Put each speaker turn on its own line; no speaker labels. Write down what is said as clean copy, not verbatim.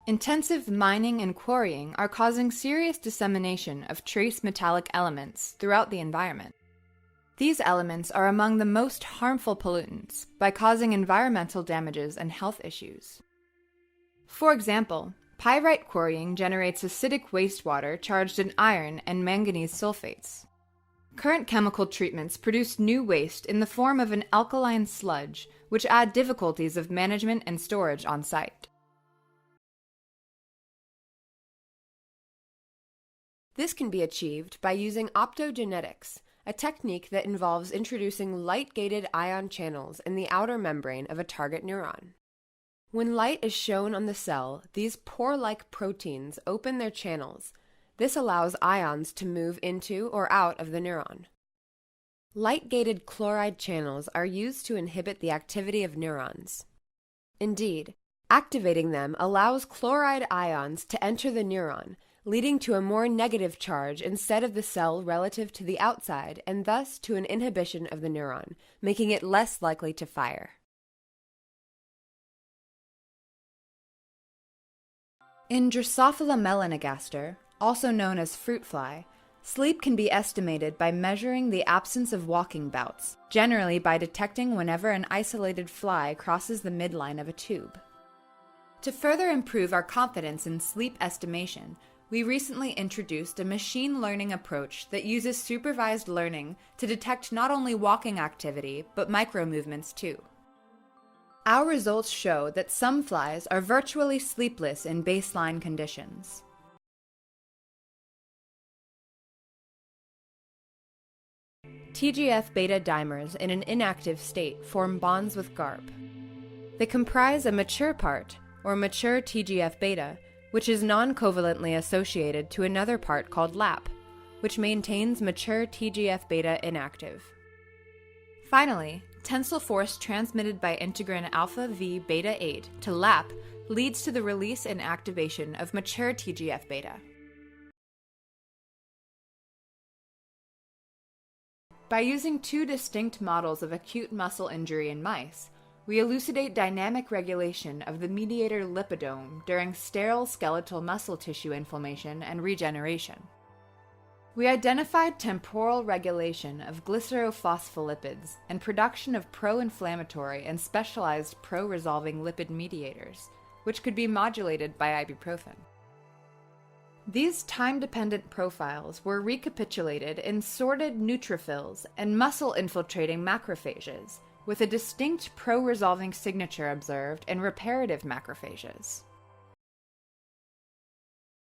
Intensive mining and quarrying are causing serious dissemination of trace metallic elements throughout the environment. These elements are among the most harmful pollutants by causing environmental damages and health issues. For example, pyrite quarrying generates acidic wastewater charged in iron and manganese sulfates. Current chemical treatments produce new waste in the form of an alkaline sludge, which add difficulties of management and storage on site.
This can be achieved by using optogenetics, a technique that involves introducing light-gated ion channels in the outer membrane of a target neuron. When light is shown on the cell, these pore-like proteins open their channels. This allows ions to move into or out of the neuron. Light-gated chloride channels are used to inhibit the activity of neurons. Indeed, activating them allows chloride ions to enter the neuron, leading to a more negative charge instead of the cell relative to the outside, and thus to an inhibition of the neuron, making it less likely to fire.
In Drosophila melanogaster, also known as fruit fly, sleep can be estimated by measuring the absence of walking bouts, generally by detecting whenever an isolated fly crosses the midline of a tube. To further improve our confidence in sleep estimation, we recently introduced a machine learning approach that uses supervised learning to detect not only walking activity, but micro-movements too. Our results show that some flies are virtually sleepless in baseline conditions. TGFbeta dimers in an inactive state form bonds with GARP. They comprise a mature part, or mature TGFbeta, which is non-covalently associated to another part called LAP, which maintains mature TGFbeta inactive. Finally, tensile force transmitted by integrin alpha V beta 8 to LAP leads to the release and activation of mature TGFbeta. By using two distinct models of acute muscle injury in mice, we elucidate dynamic regulation of the mediator lipidome during sterile skeletal muscle tissue inflammation and regeneration. We identified temporal regulation of glycerophospholipids and production of pro-inflammatory and specialized pro-resolving lipid mediators, which could be modulated by ibuprofen. These time-dependent profiles were recapitulated in sorted neutrophils and muscle-infiltrating macrophages, with a distinct pro-resolving signature observed in reparative macrophages.